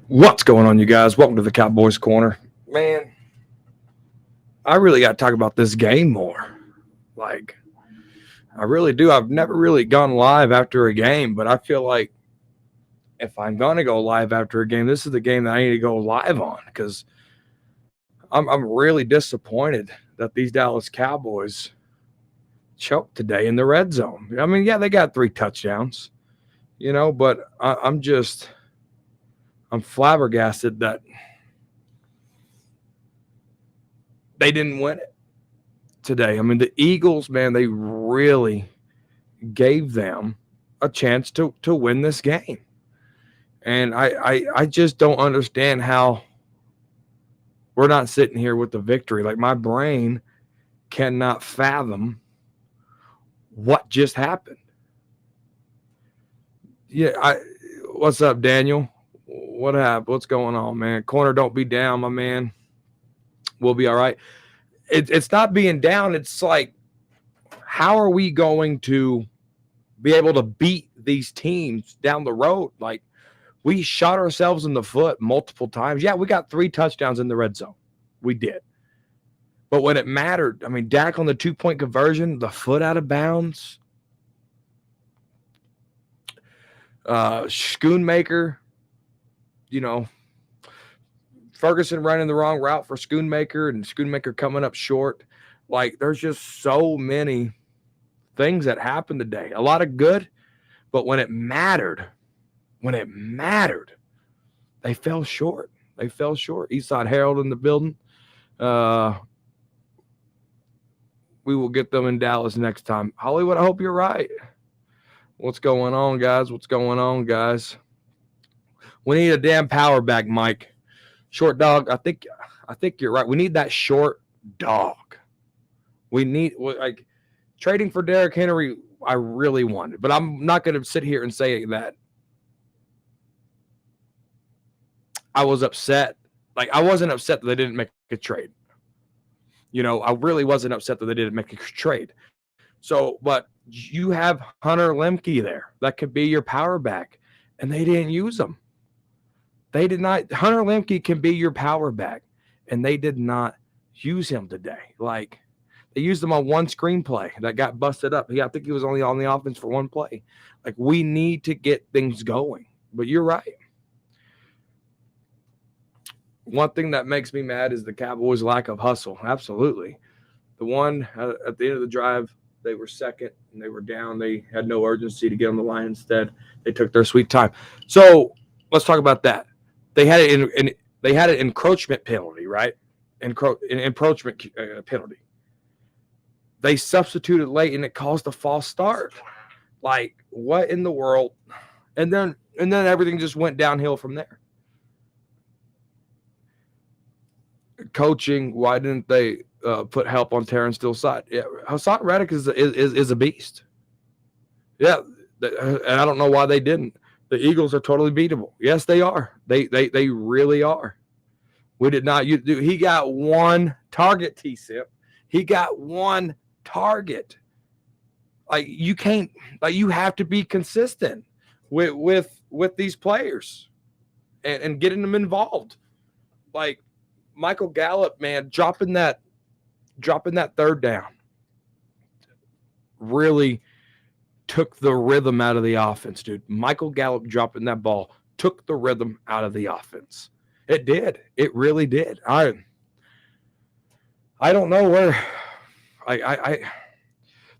What's going on, you guys? Welcome to the Cowboys Corner. Man, I really got to talk about this game more. Like, I really do. I've never really gone live after a game, but I feel like if I'm going to go live after a game, this is the game that I need to go live on because I'm really disappointed that these Dallas Cowboys choked today in the red zone. I mean, yeah, they got 3 touchdowns, but I'm flabbergasted that they didn't win it today. I mean, the Eagles, man, they really gave them a chance to win this game. And I just don't understand how we're not sitting here with the victory. Like, my brain cannot fathom what just happened. Yeah, what's up, Daniel? What happened? What's going on, man? Corner, don't be down, my man. We'll be all right. It's not being down. It's like, how are we going to be able to beat these teams down the road? Like, we shot ourselves in the foot multiple times. Yeah, we got 3 touchdowns in the red zone. We did. But when it mattered, I mean, Dak on the 2-point conversion, the foot out of bounds. Schoonmaker, Ferguson running the wrong route for Schoonmaker and Schoonmaker coming up short. Like, there's just so many things that happened today. A lot of good, but when it mattered, they fell short. Eastside Herald in the building. We will get them in Dallas next time. Hollywood, I hope you're right. What's going on, guys? We need a damn power back, Mike. Short dog, I think you're right. We need that short dog. We need, like, trading for Derrick Henry, I really wanted. But I'm not going to sit here and say that I was upset. Like, I wasn't upset that they didn't make a trade. I really wasn't upset that they didn't make a trade. So, but you have Hunter Lemke there. That could be your power back. And they didn't use him. They did not. Hunter Lemke can be your power back. And they did not use him today. Like, they used him on one screenplay that got busted up. I think he was only on the offense for one play. Like, we need to get things going. But you're right. One thing that makes me mad is the Cowboys' lack of hustle. Absolutely. The one at the end of the drive, they were second and they were down. They had no urgency to get on the line. Instead, they took their sweet time. So let's talk about that. They had an encroachment penalty, right? An encroachment penalty. They substituted late and it caused a false start. Like, what in the world? And then everything just went downhill from there. Coaching, why didn't they put help on Terrence Steele's side? Yeah, Hassan Reddick is a beast. Yeah, and I don't know why they didn't. The Eagles are totally beatable. Yes, they are. They really are. We did not. He got one target, T-Sip. He got one target. Like, you can't. Like, you have to be consistent with these players and getting them involved. Like, Michael Gallup, man, dropping that third down really took the rhythm out of the offense, dude. Michael Gallup dropping that ball took the rhythm out of the offense. It did. It really did. I don't know where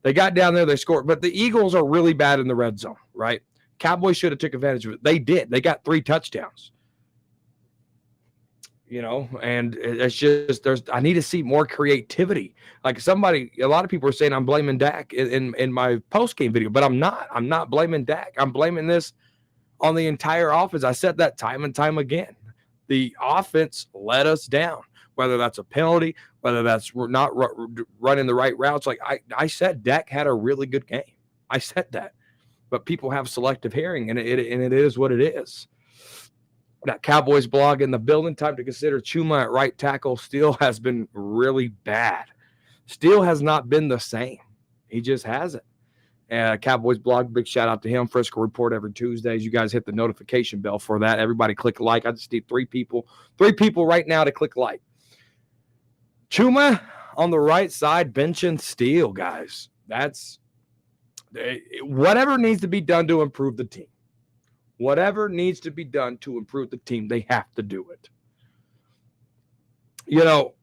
they got down there, they scored, but the Eagles are really bad in the red zone, right? Cowboys should have took advantage of it. They did. They got 3 touchdowns. And it's just I need to see more creativity. Like, a lot of people are saying I'm blaming Dak in my post-game video, but I'm not. I'm not blaming Dak. I'm blaming this on the entire offense. I said that time and time again. The offense let us down, whether that's a penalty, whether that's not running the right routes. Like, I said, Dak had a really good game. I said that, but people have selective hearing, and it is what it is. That Cowboys blog in the building. Time to consider Chuma at right tackle. Steele has been really bad. Steele has not been the same. He just hasn't. Cowboys blog, big shout out to him. Frisco Report every Tuesdays. You guys hit the notification bell for that. Everybody click like. I just need three people right now to click like. Chuma on the right side, benching Steele, guys. That's whatever needs to be done to improve the team. Whatever needs to be done to improve the team, they have to do it. You know,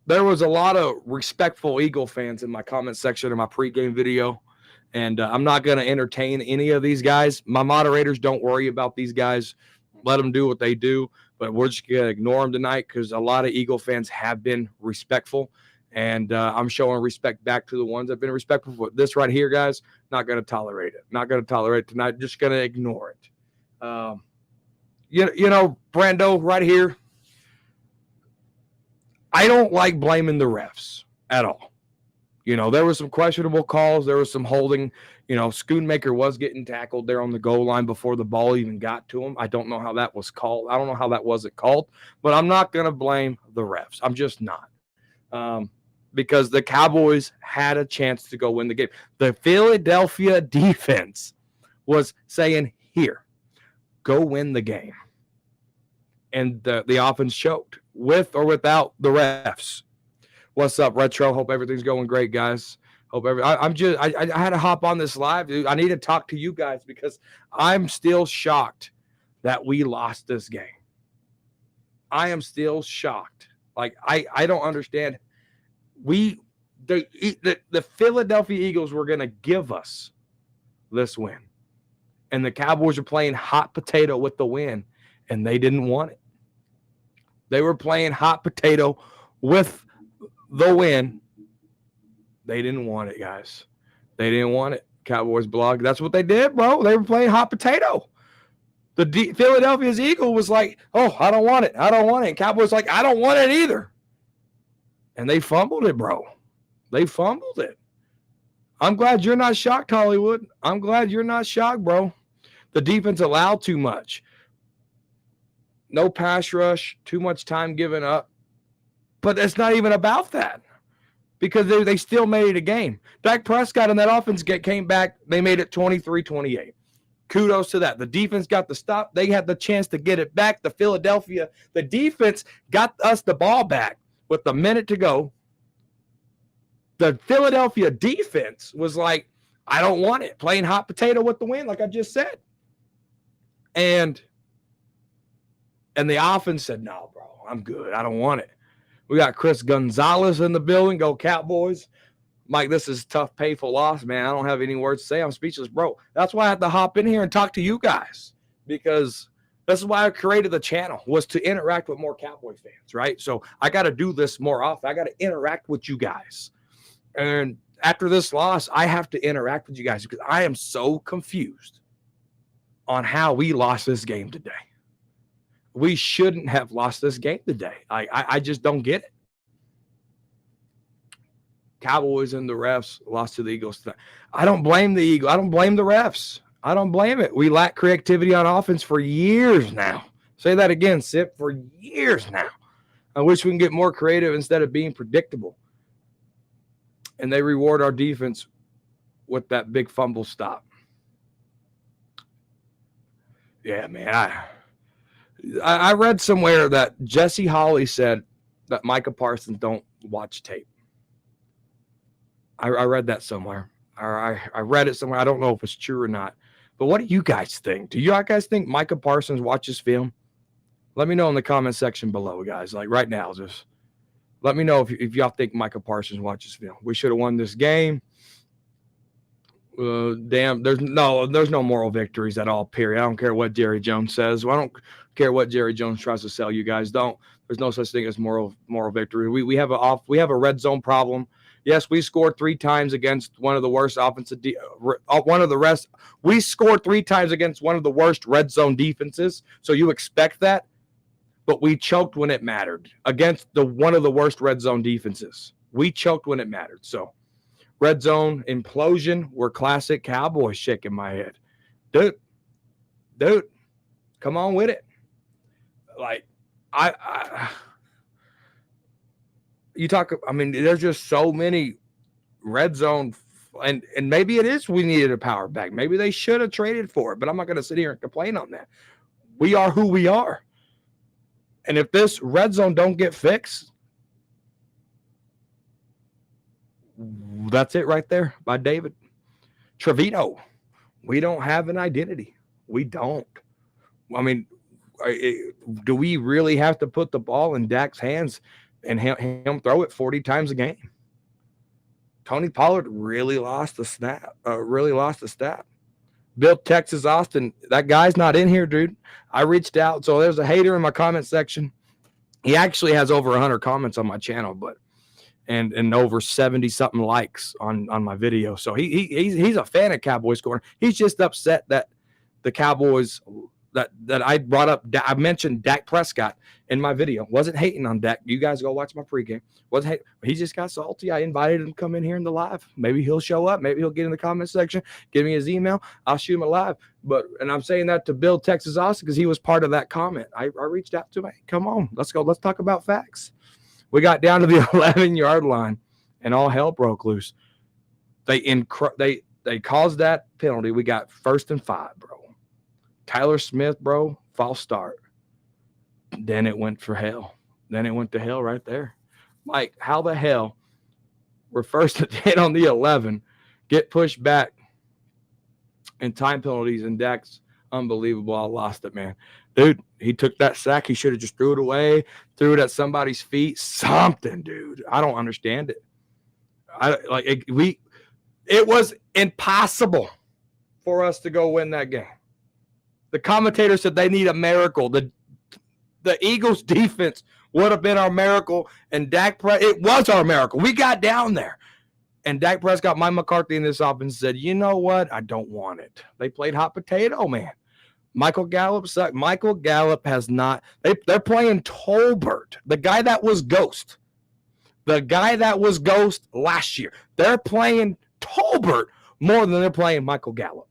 there was a lot of respectful Eagle fans in my comment section of my pregame video, and I'm not going to entertain any of these guys. My moderators don't worry about these guys. Let them do what they do, but we're just going to ignore them tonight because a lot of Eagle fans have been respectful, and I'm showing respect back to the ones that have been respectful. For this right here, guys, not going to tolerate it. Not going to tolerate it tonight. Just going to ignore it. You know, Brando, right here, I don't like blaming the refs at all. You know, there were some questionable calls. There was some holding. You know, Schoonmaker was getting tackled there on the goal line before the ball even got to him. I don't know how that was called. I don't know how that wasn't called, but I'm not going to blame the refs. I'm just not. Because the Cowboys had a chance to go win the game. The Philadelphia defense was saying, here, go win the game. And the offense choked with or without the refs. What's up, Retro? Hope everything's going great, guys. I had to hop on this live, dude. I need to talk to you guys because I'm still shocked that we lost this game. I am still shocked. Like, I don't understand. The Philadelphia Eagles were going to give us this win. And the Cowboys are playing hot potato with the win, and they didn't want it. They were playing hot potato with the win. They didn't want it, guys. They didn't want it. Cowboys blog. That's what they did, bro. They were playing hot potato. The Philadelphia's Eagle was like, oh, I don't want it. I don't want it. And Cowboys like, I don't want it either. And they fumbled it, bro. They fumbled it. I'm glad you're not shocked, Hollywood. I'm glad you're not shocked, bro. The defense allowed too much. No pass rush, too much time given up. But it's not even about that because they still made it a game. Dak Prescott and that offense came back. They made it 23-28. Kudos to that. The defense got the stop. They had the chance to get it back. The defense got us the ball back with a minute to go. The Philadelphia defense was like, I don't want it. Playing hot potato with the win, like I just said. And the offense said, no, bro, I'm good. I don't want it. We got Chris Gonzalez in the building. Go Cowboys. Mike, this is tough, painful loss, man. I don't have any words to say. I'm speechless, bro. That's why I had to hop in here and talk to you guys because this is why I created the channel, was to interact with more Cowboy fans, right? So I got to do this more often. I got to interact with you guys. And after this loss, I have to interact with you guys because I am so confused on how we lost this game today. We shouldn't have lost this game today. I just don't get it. Cowboys and the refs lost to the Eagles tonight. I don't blame the Eagles. I don't blame the refs. I don't blame it. We lack creativity on offense for years now. Say that again, Sip, for years now. I wish we can get more creative instead of being predictable. And they reward our defense with that big fumble stop. Yeah, man. I read somewhere that Jesse Holley said that Micah Parsons don't watch tape. I read that somewhere. I read it somewhere. I don't know if it's true or not. But what do you guys think? Do you guys think Micah Parsons watches film? Let me know in the comment section below, guys. Like right now, just let me know if y'all think Micah Parsons watches film. We should have won this game. Damn, there's no moral victories at all, period. I don't care what Jerry Jones says. I don't care what Jerry Jones tries to sell you guys. There's no such thing as moral victory. We have a red zone problem. Yes, we scored 3 times against one of the worst we scored 3 times against one of the worst red zone defenses. So you expect that, but we choked when it mattered against one of the worst red zone defenses. We choked when it mattered. So red zone implosion, we're classic Cowboys shaking my head. Dude, come on with it. Like, there's just so many red zone And maybe it is we needed a power back. Maybe they should have traded for it, but I'm not going to sit here and complain on that. We are who we are. And if this red zone don't get fixed, that's it right there by David Trevino. We don't have an identity. We don't. I mean, do we really have to put the ball in Dak's hands and him throw it 40 times a game? Tony Pollard really lost the snap. Bill Texas Austin, that guy's not in here, dude. I reached out. So there's a hater in my comment section. He actually has over 100 comments on my channel, but and over 70 something likes on my video. So he's a fan of Cowboys Corner. He's just upset that the Cowboys that I brought up. I mentioned Dak Prescott in my video. Wasn't hating on Dak. You guys go watch my pregame. Wasn't hate. He just got salty. I invited him to come in here in the live. Maybe he'll show up. Maybe he'll get in the comment section. Give me his email. I'll shoot him a live. And I'm saying that to Bill Texas Austin because he was part of that comment. I reached out to him. Hey, come on, let's go. Let's talk about facts. We got down to the 11-yard line, and all hell broke loose. They caused that penalty. We got 1st and 5, bro. Tyler Smith, bro, false start. Then it went for hell. Then it went to hell right there. Mike, how the hell we're 1st and 10 on the 11, get pushed back, and time penalties, and Dak's unbelievable. I lost it, man. Dude, he took that sack. He should have just threw it away, threw it at somebody's feet. Something, dude. I don't understand it. It was impossible for us to go win that game. The commentator said they need a miracle. The Eagles defense would have been our miracle, and it was our miracle. We got down there. And Dak Prescott, Mike McCarthy in this offense said, you know what? I don't want it. They played hot potato, man. Michael Gallup sucked. Michael Gallup has not. They're playing Tolbert, the guy that was Ghost. The guy that was Ghost last year. They're playing Tolbert more than they're playing Michael Gallup.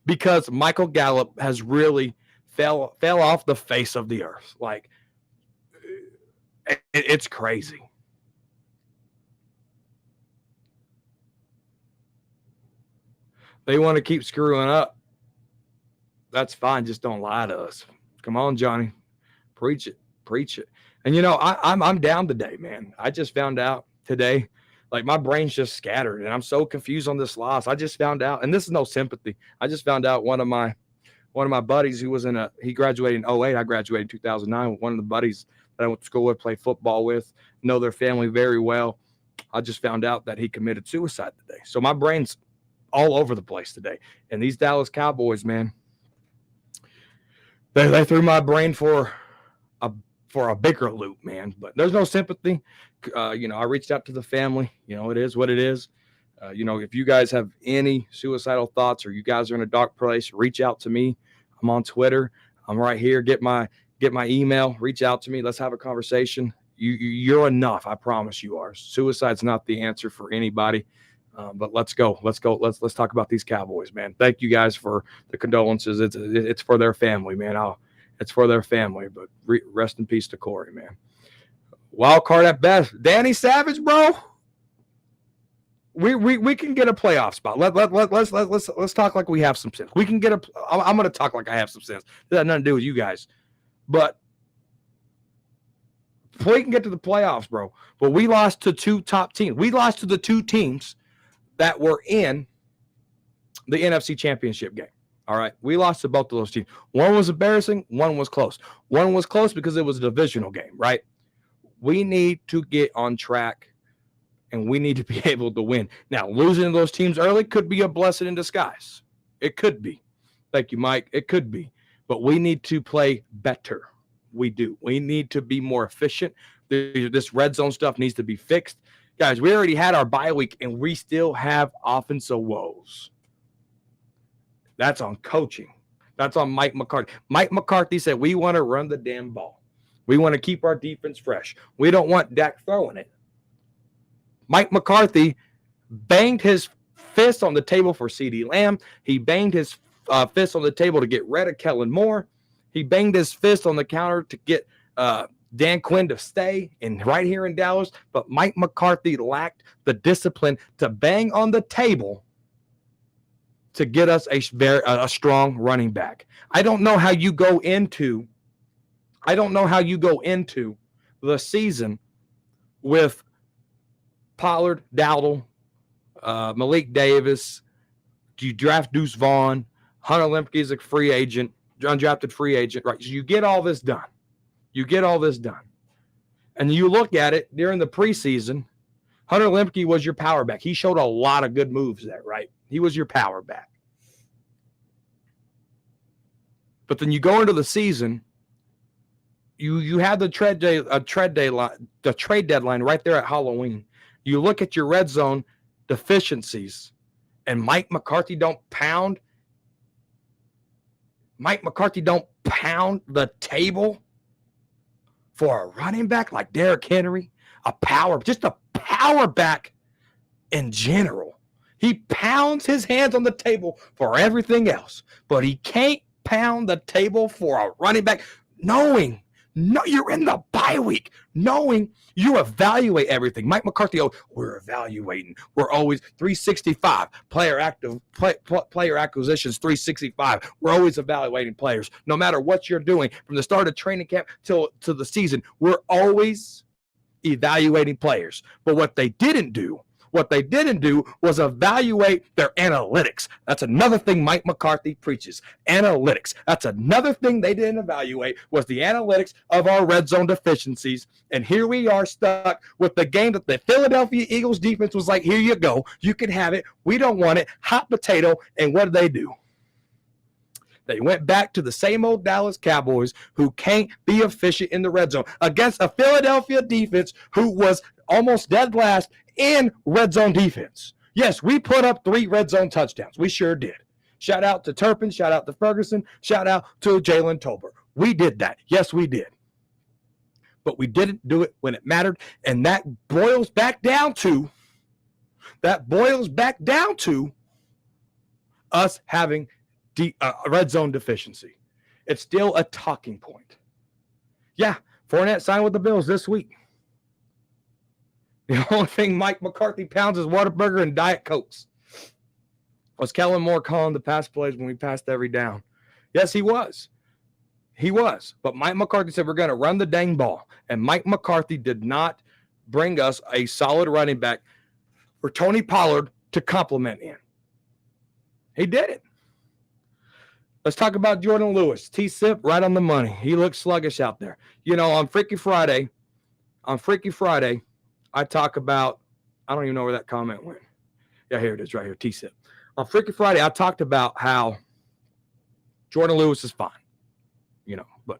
Because Michael Gallup has really fell off the face of the earth. Like, it's crazy. They want to keep screwing up. That's fine. Just don't lie to us. Come on, Johnny. Preach it. And, I'm down today, man. I just found out today, like, my brain's just scattered, and I'm so confused on this loss. I just found out, and this is no sympathy. I just found out one of my buddies who was he graduated in 2008. I graduated in 2009. One of the buddies that I went to school with, play football with, know their family very well. I just found out that he committed suicide today. So my brain's all over the place today. And these Dallas Cowboys, man, they threw my brain for a bigger loop, man. But there's no sympathy. I reached out to the family. It is what it is. If you guys have any suicidal thoughts or you guys are in a dark place, reach out to me. I'm on Twitter. I'm right here. Get my email. Reach out to me. Let's have a conversation. You're enough. I promise you are. Suicide's not the answer for anybody. But let's go. Let's talk about these Cowboys, man. Thank you guys for the condolences. It's for their family, man. It's for their family. But rest in peace to Corey, man. Wild card at best. Danny Savage, bro. We can get a playoff spot. Let's talk like we have some sense. We can get I'm going to talk like I have some sense. That has nothing to do with you guys, but we can get to the playoffs, bro. But we lost to two top teams. We lost to the two teams that were in the NFC Championship game. All right, we lost to both of those teams. One was embarrassing. One was close. One was close because it was a divisional game, right? We need to get on track. And we need to be able to win. Now, losing to those teams early could be a blessing in disguise. It could be. Thank you, Mike. It could be. But we need to play better. We do. We need to be more efficient. This red zone stuff needs to be fixed. Guys, we already had our bye week, and we still have offensive woes. That's on coaching. That's on Mike McCarthy. Mike McCarthy said, we want to run the damn ball. We want to keep our defense fresh. We don't want Dak throwing it. Mike McCarthy banged his fist on the table for CeeDee Lamb. He banged his fist on the table to get rid of Kellen Moore. He banged his fist on the counter to get Dan Quinn to stay and right here in Dallas, but Mike McCarthy lacked the discipline to bang on the table to get us a strong running back. I don't know how you go into the season with Pollard, Dowdle, Malik Davis. You draft Deuce Vaughn, Hunter Lemke is a free agent, undrafted free agent, right? So you get all this done. And you look at it during the preseason, Hunter Lemke was your power back. He showed a lot of good moves there, right? He was your power back. But then you go into the season, you have the trade deadline right there at Halloween. You look at your red zone deficiencies, and Mike McCarthy don't pound the table for a running back like Derrick Henry, just a power back in general. He pounds his hands on the table for everything else, but he can't pound the table for a running back, knowing you're in the bye week, knowing you evaluate everything. Mike McCarthy, we're evaluating. We're always 365. Player acquisitions 365. We're always evaluating players. No matter what you're doing, from the start of training camp to the season, we're always evaluating players. But what they didn't do was evaluate their analytics. That's another thing Mike McCarthy preaches. Analytics. That's another thing they didn't evaluate, was the analytics of our red zone deficiencies. And here we are stuck with the game that the Philadelphia Eagles defense was like, here you go. You can have it. We don't want it. Hot potato. And what did? They went back to the same old Dallas Cowboys, who can't be efficient in the red zone, against a Philadelphia defense who was almost dead last in red zone defense. Yes, we put up 3 red zone touchdowns. We sure did. Shout out to Turpin. Shout out to Ferguson. Shout out to Jalen Tolbert. We did that. Yes, we did. But we didn't do it when it mattered. And that boils back down to us having red zone deficiency. It's still a talking point. Yeah, Fournette signed with the Bills this week. The only thing Mike McCarthy pounds is Whataburger and Diet Cokes. Was Kellen Moore calling the pass plays when we passed every down? Yes, he was. But Mike McCarthy said we're going to run the dang ball. And Mike McCarthy did not bring us a solid running back for Tony Pollard to compliment in. He did it. Let's talk about Jordan Lewis. T-Sip right on the money. He looks sluggish out there. On Freaky Friday, I talk about, I don't even know where that comment went. Yeah, here it is right here, T-Sip. On Freaky Friday, I talked about how Jordan Lewis is fine, but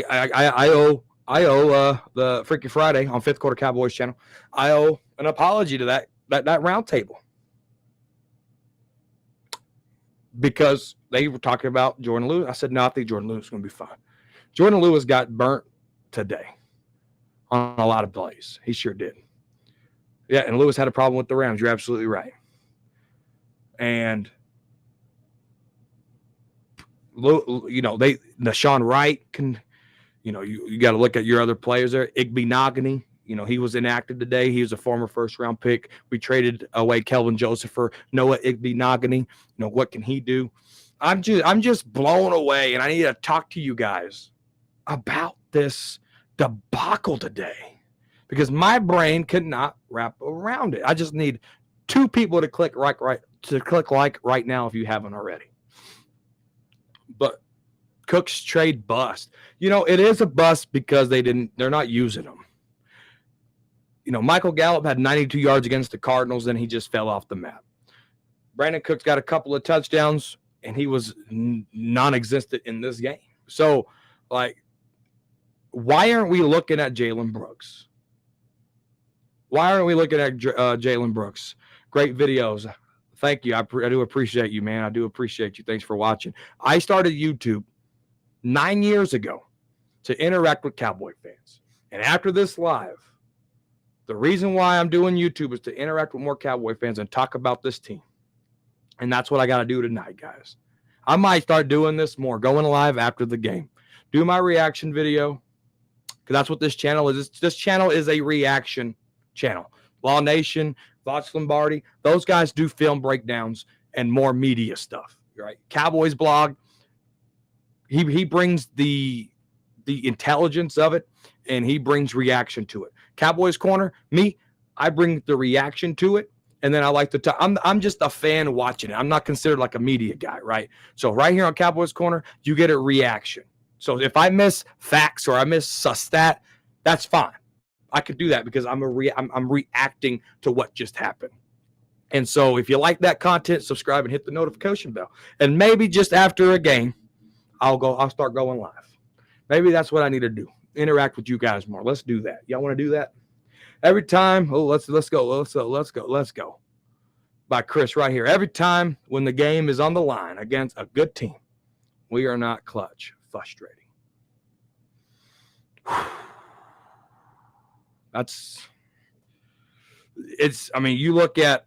I owe the Freaky Friday on Fifth Quarter Cowboys channel, I owe an apology to that round table, because they were talking about Jordan Lewis. I said, no, I think Jordan Lewis is going to be fine. Jordan Lewis got burnt today on a lot of plays. He sure did. Yeah, and Lewis had a problem with the Rams. You're absolutely right. And, Nashawn Wright can, you got to look at your other players there. Igby Nagany, he was inactive today. He was a former first-round pick. We traded away Kelvin Joseph for Noah Igby Nagany. What can he do? I'm just blown away, and I need to talk to you guys about this debacle today, because my brain could not wrap around it. I just need 2 people to click like right now if you haven't already. But Cook's trade bust. It is a bust because they're not using them. Michael Gallup had 92 yards against the Cardinals, and he just fell off the map. Brandon Cooks got a couple of touchdowns, and he was non-existent in this game. So, why aren't we looking at Jalen Brooks? Jalen Brooks? Great videos. Thank you. I do appreciate you, man. I do appreciate you. Thanks for watching. I started YouTube 9 years ago to interact with Cowboy fans. And after this live, the reason why I'm doing YouTube is to interact with more Cowboy fans and talk about this team. And that's what I got to do tonight, guys. I might start doing this more, going live after the game. Do my reaction video, because that's what this channel is. This channel is a reaction channel. Law Nation, Vox Lombardi, those guys do film breakdowns and more media stuff, right? Cowboys blog, he brings the intelligence of it, and he brings reaction to it. Cowboys Corner, me, I bring the reaction to it, and then I like to talk. I'm just a fan watching it. I'm not considered like a media guy, right? So right here on Cowboys Corner, you get a reaction. So if I miss facts or I miss a stat, that's fine. I could do that because I'm reacting to what just happened. And so if you like that content, subscribe and hit the notification bell. And maybe just after a game, I'll start going live. Maybe that's what I need to do. Interact with you guys more. Let's do that. Y'all want to do that? Every time, let's go. By Chris right here. Every time when the game is on the line against a good team, we are not clutch. Frustrating. You look at,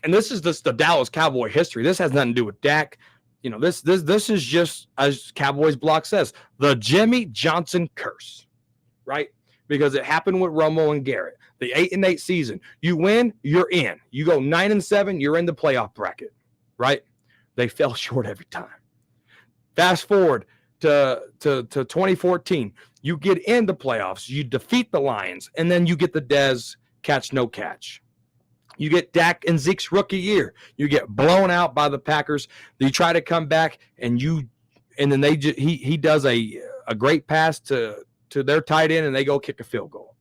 and this is just the Dallas Cowboy history. This has nothing to do with Dak. This is just, as Cowboys block says, the Jimmy Johnson curse, right? Because it happened with Romo and Garrett. The 8-8 season, you win, you're in. You go 9-7, you're in the playoff bracket, right? They fell short every time. Fast forward to 2014, you get in the playoffs, you defeat the Lions, and then you get the Dez catch no catch. You get Dak and Zeke's rookie year. You get blown out by the Packers. You try to come back, and then he does a great pass to their tight end, and they go kick a field goal,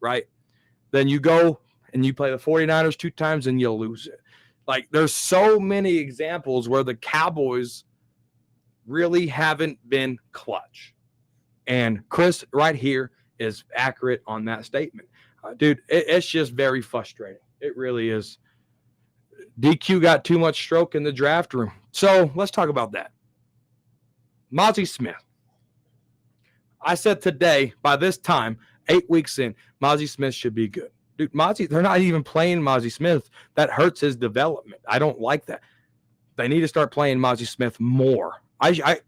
right? Then you go and you play the 49ers 2 times, and you'll lose it. Like, there's so many examples where the Cowboys really haven't been clutch. And Chris right here is accurate on that statement. Dude, it's just very frustrating. It really is. DQ got too much stroke in the draft room. So let's talk about that. Mazi Smith. I said today, by this time, 8 weeks in, Mazi Smith should be good. Dude, they're not even playing Mazi Smith. That hurts his development. I don't like that. They need to start playing Mazi Smith more. I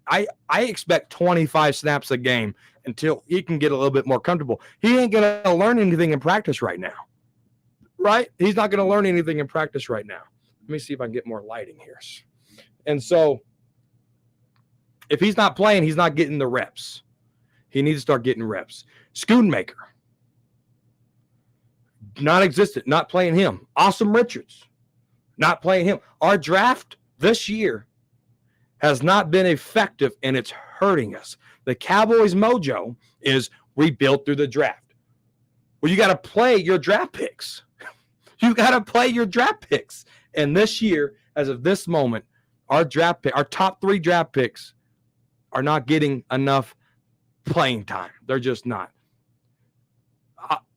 expect 25 snaps a game until he can get a little bit more comfortable. He ain't going to learn anything in practice right now. Right? He's not going to learn anything in practice right now. Let me see if I can get more lighting here. And so if he's not playing, he's not getting the reps. He needs to start getting reps. Schoonmaker. Non-existent. Not playing him. Awesome Richards. Not playing him. Our draft this year has not been effective, and it's hurting us. The Cowboys mojo is rebuilt through the draft. Well, you got to play your draft picks. You got to play your draft picks. And this year, as of this moment, our top 3 draft picks are not getting enough playing time. They're just not.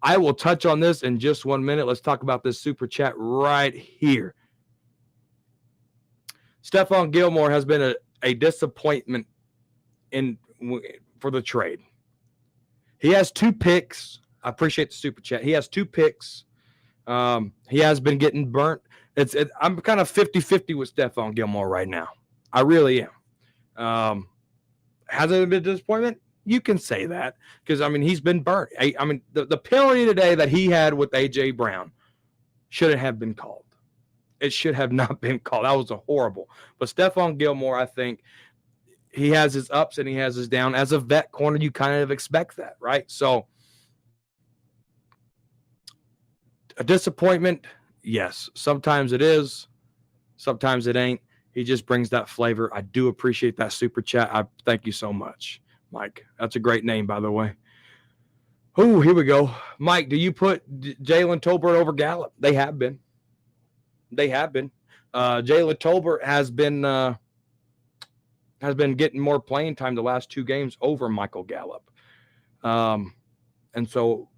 I will touch on this in just 1 minute. Let's talk about this super chat right here. Stephon Gilmore has been a disappointment for the trade. He has 2 picks. I appreciate the super chat. He has 2 picks. He has been getting burnt. I'm kind of 50-50 with Stephon Gilmore right now. I really am. Has it been a disappointment? You can say that because, he's been burnt. The penalty today that he had with A.J. Brown shouldn't have been called. It should have not been called. That was horrible. But Stephon Gilmore, I think, he has his ups and he has his downs. As a vet corner, you kind of expect that, right? So, a disappointment, yes. Sometimes it is. Sometimes it ain't. He just brings that flavor. I do appreciate that super chat. I thank you so much, Mike. That's a great name, by the way. Oh, here we go. Mike, do you put Jalen Tolbert over Gallup? They have been. Jalen Tolbert has been getting more playing time the last 2 games over Michael Gallup. And so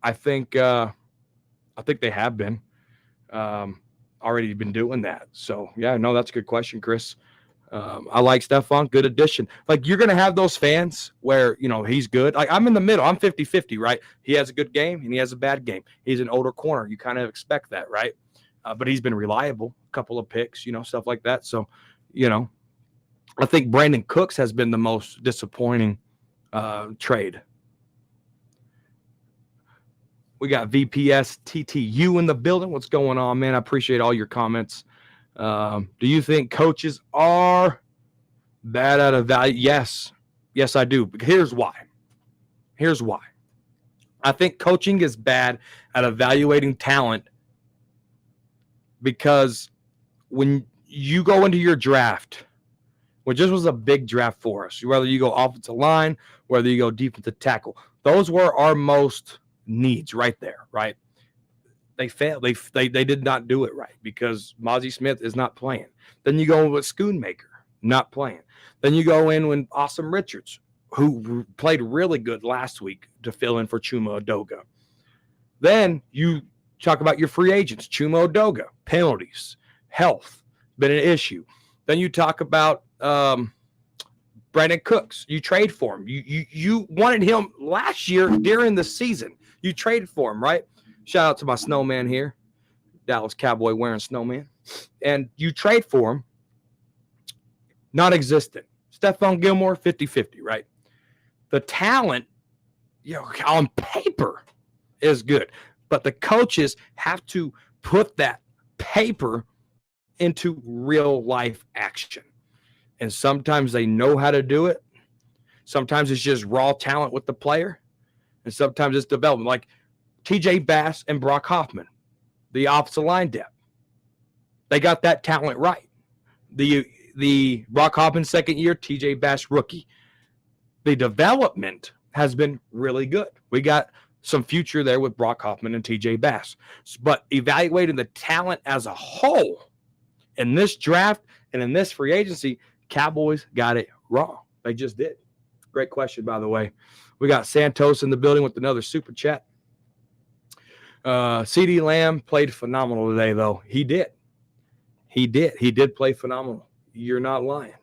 I think they have been already been doing that. So, yeah, no, that's a good question, Chris. I like Stephon. Good addition. Like, you're going to have those fans where, he's good. Like, I'm in the middle. I'm 50-50, right? He has a good game and he has a bad game. He's an older corner. You kind of expect that, right? But he's been reliable. A couple of picks, stuff like that. So, I think Brandon Cooks has been the most disappointing trade. We got VPS TTU in the building. What's going on, man? I appreciate all your comments. Do you think coaches are bad at value? Yes. Yes, I do. Here's why. I think coaching is bad at evaluating talent because when you go into your draft, which this was a big draft for us, whether you go offensive line, whether you go defensive tackle, those were our most needs right there, right? They failed. They did not do it right because Mozzie Smith is not playing. Then you go with Schoonmaker, not playing. Then you go in with Awesome Richards, who played really good last week to fill in for Chuma Odoga. Then you talk about your free agents, Chuma Odoga, penalties, health, been an issue. Then you talk about Brandon Cooks. You trade for him. You wanted him last year during the season. You traded for him, right? Shout out to my snowman here, Dallas Cowboy wearing snowman. And you trade for him, non-existent. Stephon Gilmore, 50-50, right? The talent, on paper is good. But the coaches have to put that paper into real life action. And sometimes they know how to do it. Sometimes it's just raw talent with the player. And sometimes it's development. Like TJ Bass and Brock Hoffman, the offensive line depth. They got that talent right. The Brock Hoffman second year, TJ Bass rookie. The development has been really good. We got some future there with Brock Hoffman and TJ Bass. But evaluating the talent as a whole in this draft and in this free agency, Cowboys got it wrong. They just did. Great question, by the way. We got Santos in the building with another super chat. CeeDee Lamb played phenomenal today, though. He did. He did play phenomenal. You're not lying.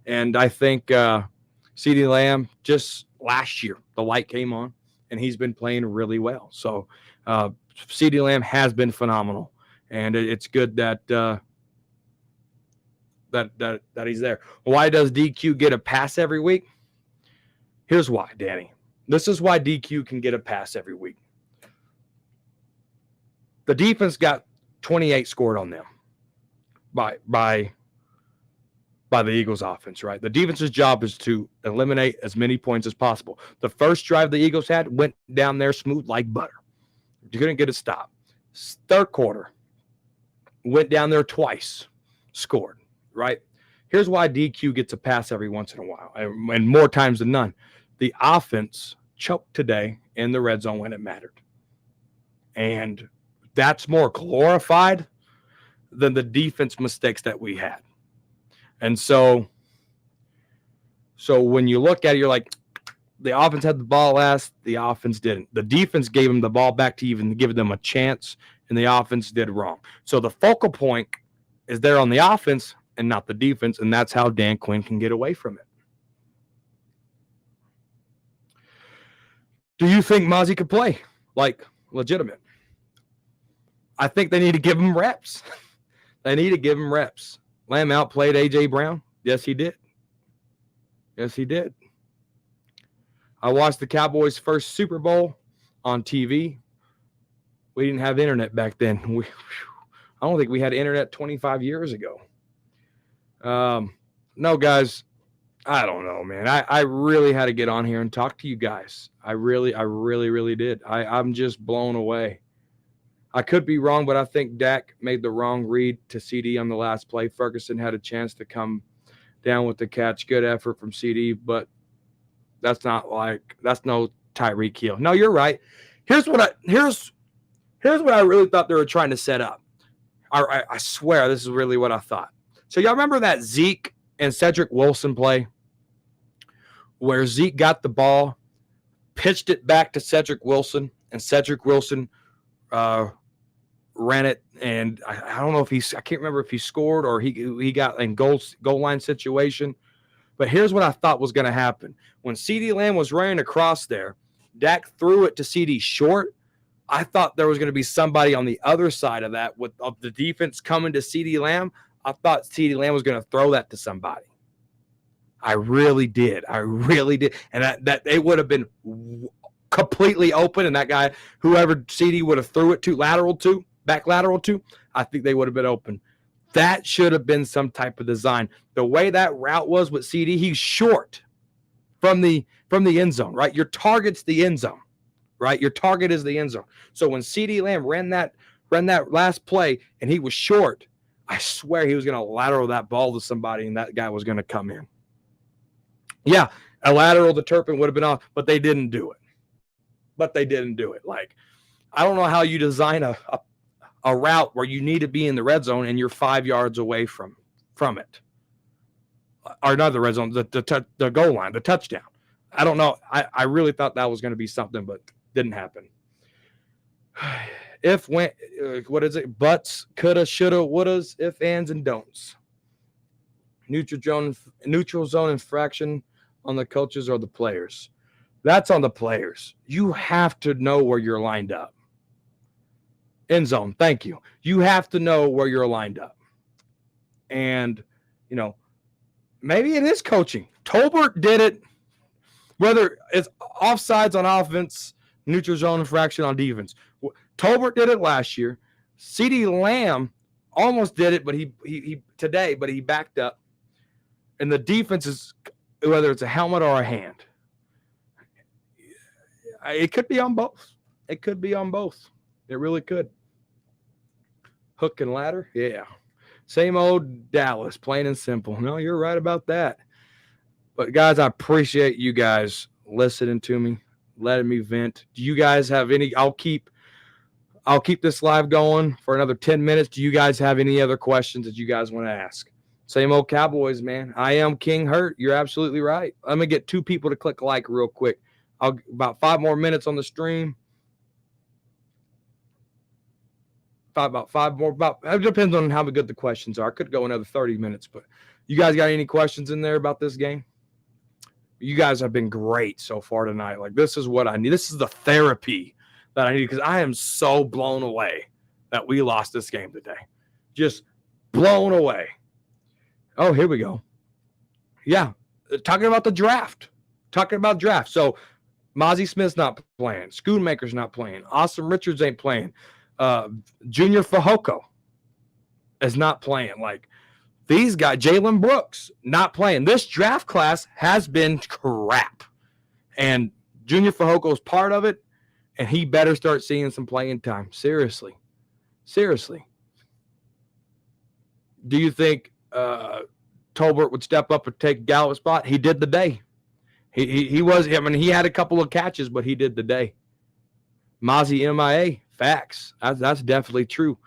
And I think CeeDee Lamb, just last year, the light came on, and he's been playing really well. So CeeDee Lamb has been phenomenal, and it's good that that he's there. Why does DQ get a pass every week? Here's why, Danny. This is why DQ can get a pass every week. The defense got 28 scored on them by the Eagles offense, right? The defense's job is to eliminate as many points as possible. The first drive the Eagles had went down there smooth like butter. You couldn't get a stop. Third quarter, went down there twice, scored, right? Here's why DQ gets a pass every once in a while, and more times than none. The offense choked today in the red zone when it mattered. And that's more glorified than the defense mistakes that we had. And so when you look at it, you're like, the offense had the ball last, the offense didn't. The defense gave them the ball back to even give them a chance, and the offense did wrong. So the focal point is there on the offense and not the defense, and that's how Dan Quinn can get away from it. Do you think Mozzie could play? Like, legitimate. I think they need to give him reps. Lamb outplayed A.J. Brown. Yes, he did. I watched the Cowboys' first Super Bowl on TV. We didn't have internet back then. I don't think we had internet 25 years ago. No, guys, I don't know, man. I really had to get on here and talk to you guys. I really did. I'm just blown away. I could be wrong, but I think Dak made the wrong read to CD on the last play. Ferguson had a chance to come down with the catch. Good effort from CD, but that's no Tyreek Hill. No, you're right. Here's what I really thought they were trying to set up. I swear this is really what I thought. So y'all remember that Zeke and Cedric Wilson play where Zeke got the ball, pitched it back to Cedric Wilson, and Cedric Wilson ran it, and I don't know if I can't remember if he scored or he got in goal line situation. But here's what I thought was going to happen. When CeeDee Lamb was running across there, Dak threw it to CeeDee short. I thought there was going to be somebody on the other side of that of the defense coming to CeeDee Lamb. I thought CeeDee Lamb was going to throw that to somebody. I really did. And that it would have been completely open, and that guy, whoever CD would have threw it to, back lateral to, I think they would have been open. That should have been some type of design. The way that route was with CD, he's short from the end zone, right? Your target's the end zone, right? Your target is the end zone. So when CD Lamb ran that last play and he was short, I swear he was going to lateral that ball to somebody and that guy was going to come in. Yeah, a lateral to Turpin would have been off, but they didn't do it. Like, I don't know how you design a route where you need to be in the red zone and you're 5 yards away from it. Or not the red zone, the goal line, the touchdown. I don't know. I really thought that was going to be something, but didn't happen. What is it? Buts, coulda, shoulda, wouldas, if, ands, and don'ts. Neutral zone infraction on the coaches or the players. That's on the players. You have to know where you're lined up. End zone, thank you. You have to know where you're lined up. And, maybe it is coaching. Tolbert did it, whether it's offsides on offense, neutral zone infraction on defense. Tolbert did it last year. CeeDee Lamb almost did it, but he backed up. And the defense is, whether it's a helmet or a hand. It could be on both. It really could. Hook and ladder? Yeah. Same old Dallas, plain and simple. No, you're right about that. But, guys, I appreciate you guys listening to me, letting me vent. Do you guys have any – I'll keep this live going for another 10 minutes. Do you guys have any other questions that you guys want to ask? Same old Cowboys, man. I am King Hurt. You're absolutely right. I'm going to get 2 people to click like real quick. About 5 more minutes on the stream. About 5 more. It depends on how good the questions are. I could go another 30 minutes, but you guys got any questions in there about this game? You guys have been great so far tonight. Like, this is what I need. This is the therapy that I need, because I am so blown away that we lost this game today. Just blown away. Oh, here we go. Yeah, talking about the draft. So, Mozzie Smith's not playing. Schoonmaker's not playing. Austin Richards ain't playing. Junior Fehoko is not playing. Like, these guys, Jalen Brooks, not playing. This draft class has been crap. And Junior Fehoko is part of it, and he better start seeing some playing time. Seriously. Do you think Tolbert would step up and take Gallup's spot? He did the day. He had a couple of catches, but he did the day. Mozzie MIA, facts. That's definitely true.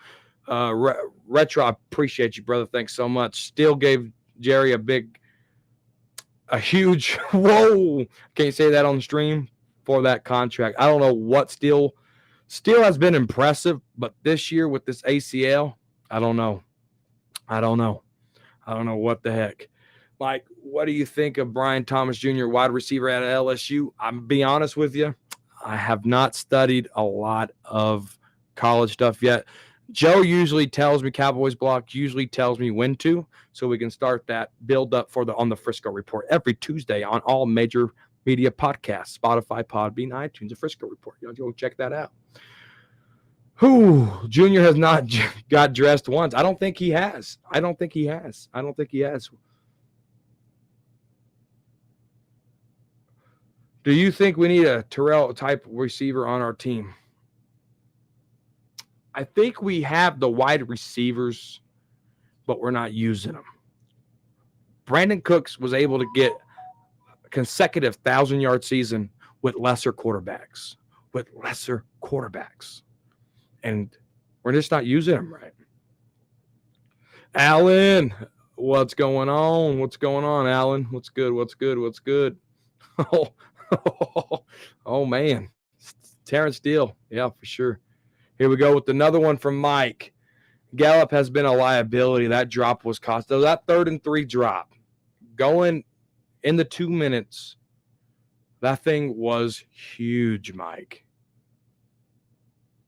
Retro, I appreciate you, brother. Thanks so much. Still gave Jerry a huge whoa. Can't say that on the stream for that contract. I don't know what Steele has been impressive, but this year with this ACL, I don't know what the heck. Mike, what do you think of Brian Thomas Jr., wide receiver at LSU? I'm be honest with you, I have not studied a lot of college stuff yet. Joe usually tells me, Cowboys Block usually tells me when to, so we can start that build up on the Frisco Report every Tuesday on all major media podcasts, Spotify, Podbean, iTunes, the Frisco Report. You know, go check that out. Junior has not got dressed once. I don't think he has. Do you think we need a Terrell-type receiver on our team? I think we have the wide receivers, but we're not using them. Brandon Cooks was able to get a consecutive 1,000-yard season with lesser quarterbacks. And we're just not using them right. Alan, what's going on, Alan? What's good? Oh, man. Terrence Steele. Yeah, for sure. Here we go with another one from Mike. Gallup has been a liability. That drop was cost. So that 3rd and 3 drop going in the 2 minutes, that thing was huge, Mike.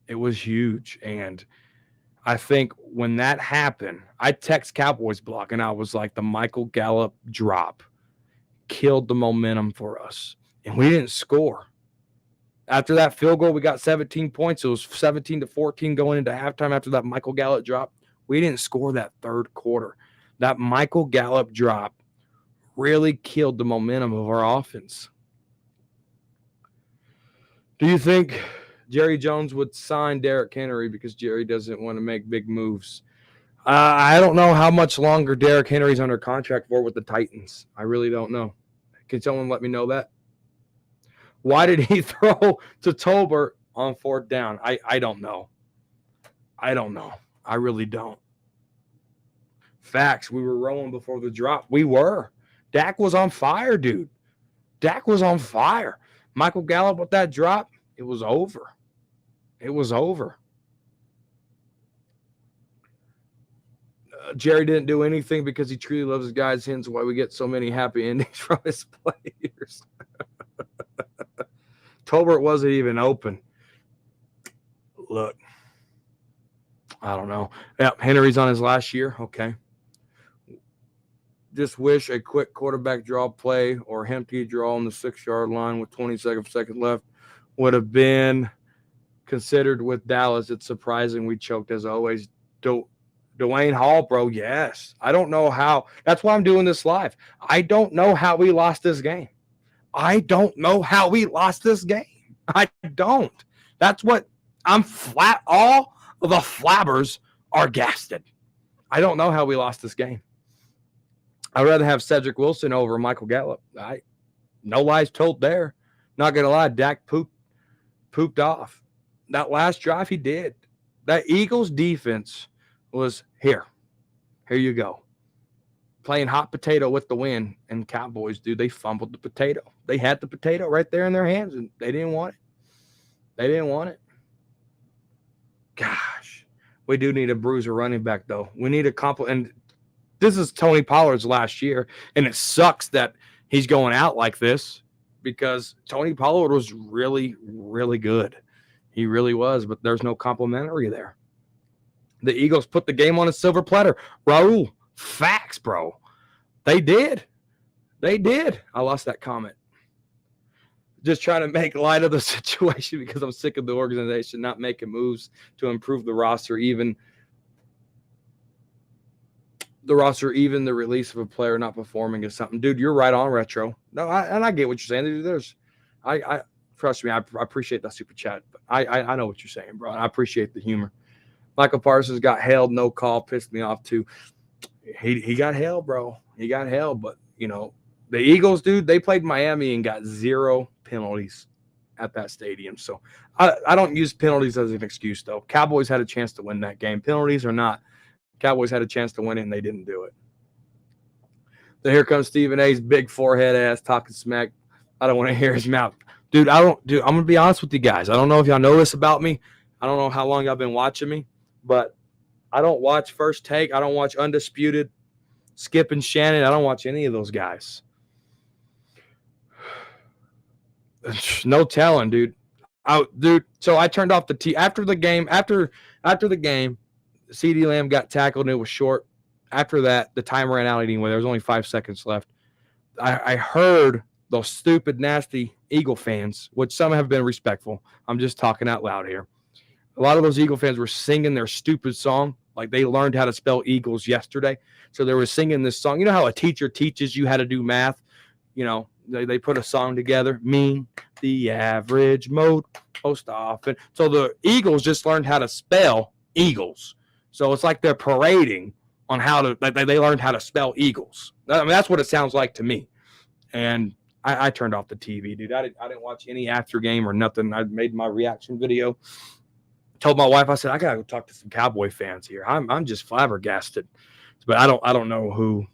It was huge. And I think when that happened, I text Cowboys Block, and I was like, the Michael Gallup drop killed the momentum for us, and we didn't score. After that field goal, we got 17 points. It was 17-14 going into halftime after that Michael Gallup drop. We didn't score that third quarter. That Michael Gallup drop really killed the momentum of our offense. Do you think Jerry Jones would sign Derrick Henry because Jerry doesn't want to make big moves? I don't know how much longer Derrick Henry's under contract for with the Titans. I really don't know. Can someone let me know that? Why did he throw to Tolbert on fourth down? I don't know. I don't know. I really don't. Facts. We were rolling before the drop. We were. Dak was on fire, dude. Dak was on fire. Michael Gallup with that drop, it was over. It was over. Jerry didn't do anything because he truly loves his guys, hence why we get so many happy endings from his players. Tolbert wasn't even open. Look, I don't know. Yeah, Henry's on his last year. Okay. Just wish a quick quarterback draw play or empty draw on the 6-yard line with 27 seconds left would have been considered with Dallas. It's surprising we choked as always. Dwayne Hall, bro, yes. I don't know how. That's why I'm doing this live. I don't know how we lost this game. I don't know how we lost this game. I don't. That's what I'm flat. All of the flabbers are gasted. I don't know how we lost this game. I'd rather have Cedric Wilson over Michael Gallup. No lies told there. Not going to lie, Dak pooped off. That last drive, he did. That Eagles defense was here. Here you go. Playing hot potato with the win. And Cowboys, dude, they fumbled the potato. They had the potato right there in their hands, and they didn't want it. They didn't want it. Gosh. We do need a bruiser running back, though. We need a compliment. This is Tony Pollard's last year, and it sucks that he's going out like this because Tony Pollard was really, really good. He really was, but there's no complimentary there. The Eagles put the game on a silver platter. Raul, facts, bro. They did. They did. I lost that comment. Just trying to make light of the situation because I'm sick of the organization not making moves to improve the roster, even the release of a player not performing is something. Dude, you're right on, Retro. No, I get what you're saying. I trust me, I appreciate that super chat. But I know what you're saying, bro. I appreciate the humor. Michael Parsons got held, no call, pissed me off too. He got held, bro. He got held, but the Eagles, dude, they played Miami and got 0 penalties at that stadium. So I don't use penalties as an excuse, though. Cowboys had a chance to win that game. Penalties or not, Cowboys had a chance to win it, and they didn't do it. So here comes Stephen A's big forehead ass talking smack. I don't want to hear his mouth. Dude, I'm going to be honest with you guys. I don't know if y'all know this about me. I don't know how long y'all been watching me, but I don't watch First Take. I don't watch Undisputed, Skip and Shannon. I don't watch any of those guys. No telling, dude. So I turned off the TV after the game. After the game, CeeDee Lamb got tackled and it was short. After that, the time ran out anyway. There was only 5 seconds left. I heard those stupid, nasty Eagle fans, which some have been respectful. I'm just talking out loud here. A lot of those Eagle fans were singing their stupid song. Like they learned how to spell Eagles yesterday. So they were singing this song. You know how a teacher teaches you how to do math? They put a song together. Me, the average most often. So the Eagles just learned how to spell Eagles. So it's like they're parading on how to, they learned how to spell Eagles. I mean, that's what it sounds like to me. And I turned off the TV, dude. I didn't watch any after game or nothing. I made my reaction video. Told my wife, I said, I got to go talk to some Cowboy fans here. I'm just flabbergasted. But I don't know who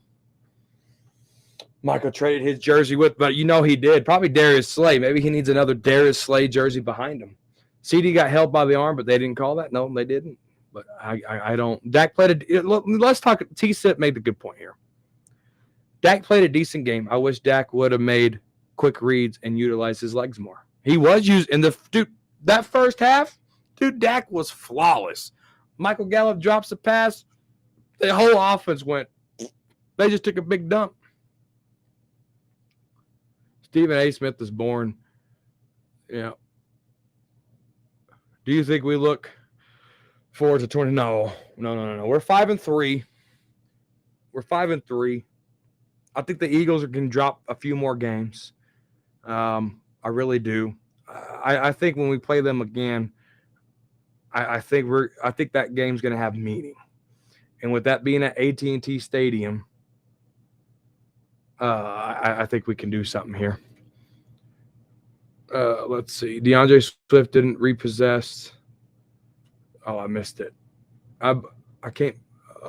Michael traded his jersey with, but he did. Probably Darius Slay. Maybe he needs another Darius Slay jersey behind him. CD got held by the arm, but they didn't call that. No, they didn't. But I don't. Dak played let's talk. T-Sip made the good point here. Dak played a decent game. I wish Dak would have made quick reads and utilized his legs more. He was used in that first half. Dude, Dak was flawless. Michael Gallup drops a pass. The whole offense went. They just took a big dump. Stephen A. Smith is born. Yeah. Do you think we look forward to 20? No. We're 5-3. We're 5-3. I think the Eagles can drop a few more games. I really do. I think when we play them again, I think that game's going to have meaning. And with that being at AT&T Stadium, I think we can do something here. Let's see. DeAndre Swift didn't repossess. Oh, I missed it. I can't.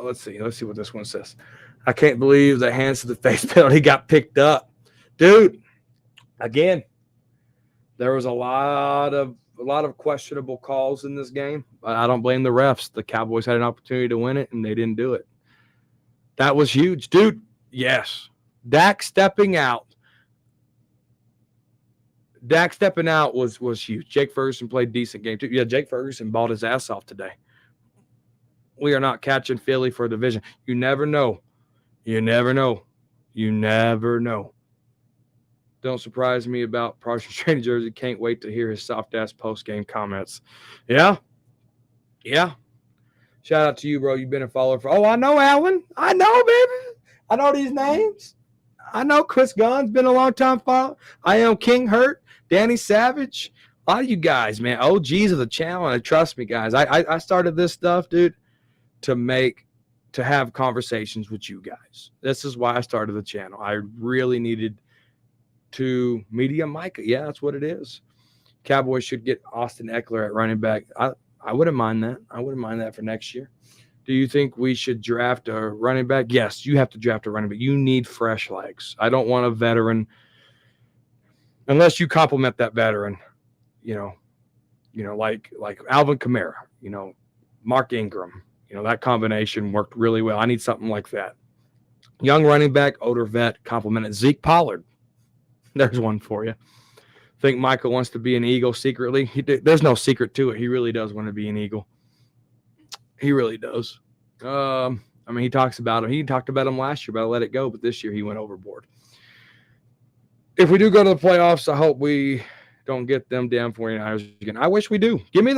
Let's see. Let's see what this one says. I can't believe the hands to the face penalty got picked up, dude. Again, there was a lot of questionable calls in this game. I don't blame the refs. The Cowboys had an opportunity to win it, and they didn't do it. That was huge, dude. Yes, Dak stepping out. Was huge. Jake Ferguson played decent game too. Yeah, Jake Ferguson balled his ass off today. We are not catching Philly for a division. You never know. You never know. You never know. Don't surprise me about Parsons training jersey. Can't wait to hear his soft-ass post-game comments. Yeah. Yeah. Shout out to you, bro. You've been a follower for – I know, Alan. I know, baby. I know these names. I know Chris Gunn's been a long time follower. I am King Hurt, Danny Savage. A lot of you guys, man, OGs of the channel. And trust me, guys, I started this stuff, dude, to have conversations with you guys. This is why I started the channel. I really needed to media Micah. Yeah, that's what it is. Cowboys should get Austin Eckler at running back. I wouldn't mind that. I wouldn't mind that for next year. Do you think we should draft a running back? Yes, you have to draft a running back. You need fresh legs. I don't want a veteran unless you compliment that veteran, like Alvin Kamara, Mark Ingram, that combination worked really well. I need something like that. Young running back, older vet, complimented. Zeke Pollard. There's one for you. Think Michael wants to be an Eagle secretly? There's no secret to it. He really does want to be an Eagle. He really does. He talks about him. He talked about him last year, but I let it go. But this year he went overboard. If we do go to the playoffs, I hope we don't get them damn 49ers again. I wish we do. Give me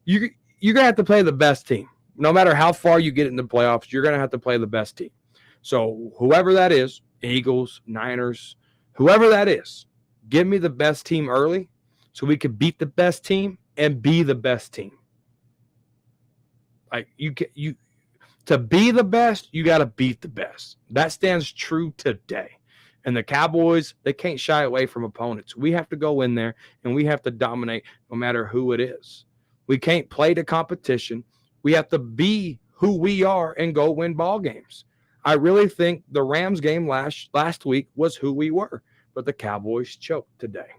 you're going to have to play the best team. No matter how far you get in the playoffs, you're going to have to play the best team. So whoever that is, Eagles, Niners, whoever that is, give me the best team early so we can beat the best team and be the best team. Like to be the best, you got to beat the best. That stands true today. And the Cowboys, they can't shy away from opponents. We have to go in there and we have to dominate no matter who it is. We can't play the competition. We have to be who we are and go win ball games. I really think the Rams game last week was who we were, but the Cowboys choked today.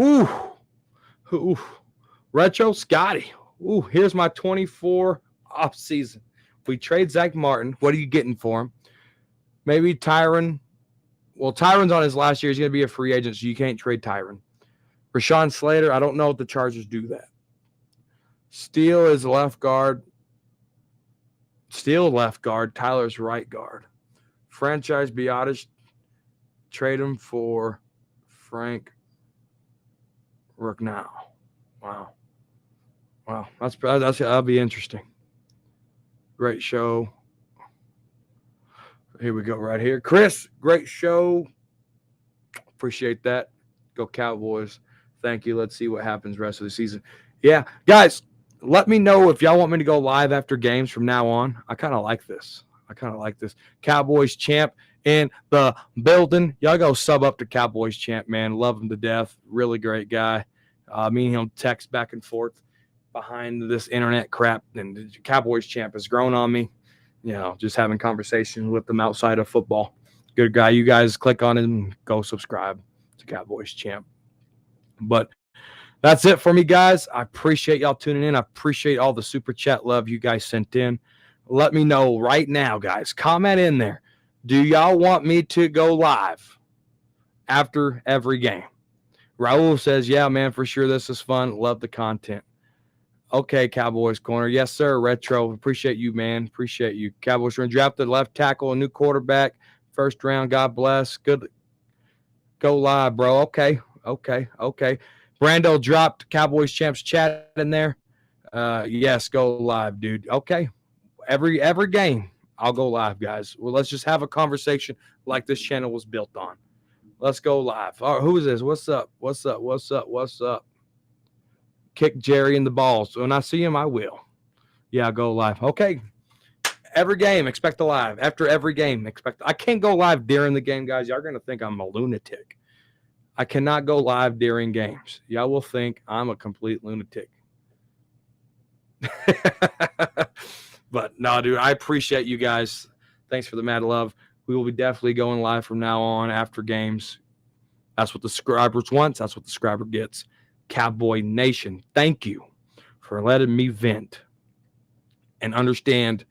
Ooh. Retro Scotty. Ooh, here's my 24 off season. If we trade Zach Martin, what are you getting for him? Maybe Tyron. Well, Tyron's on his last year. He's going to be a free agent, so you can't trade Tyron. Rashawn Slater, I don't know if the Chargers do that. Steele is left guard. Steele left guard. Tyler's right guard. Franchise Biotis, trade him for Frank Ragnow. Wow. That'll be interesting. Great show. Here we go right here. Chris, great show. Appreciate that. Go Cowboys. Thank you. Let's see what happens rest of the season. Yeah, guys, let me know if y'all want me to go live after games from now on. I kind of like this. Cowboys champ in the building. Y'all go sub up to Cowboys champ, man. Love him to death. Really great guy. Me and him text back and forth behind this internet crap. And the Cowboys champ has grown on me. Just having conversations with them outside of football. Good guy. You guys click on him and go subscribe to Cowboys champ. But that's it for me, guys. I appreciate y'all tuning in. I appreciate all the super chat love you guys sent in. Let me know right now, guys. Comment in there. Do y'all want me to go live after every game? Raul says, yeah, man, for sure. This is fun. Love the content. Okay, Cowboys Corner. Yes, sir, Retro. Appreciate you, man. Appreciate you. Cowboys are going to draft the left tackle, a new quarterback, first round. God bless. Good Go live, bro. Okay. Brando dropped Cowboys champs chat in there. Yes, go live, dude. Okay. Every game, I'll go live, guys. Well, let's just have a conversation like this channel was built on. Let's go live. All right, who is this? What's up? Kick Jerry in the balls. When I see him, I will. Yeah, go live. Okay. Every game, expect a live. After every game, expect. I can't go live during the game, guys. Y'all are gonna think I'm a lunatic. I cannot go live during games. Y'all will think I'm a complete lunatic. But no, dude, I appreciate you guys. Thanks for the mad love. We will be definitely going live from now on after games. That's what the subscribers want. That's what the subscriber gets. Cowboy Nation, thank you for letting me vent and understand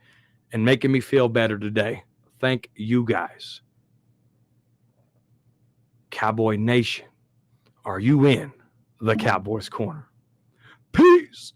and making me feel better today. Thank you guys. Cowboy Nation, are you in the Cowboys Corner? Peace.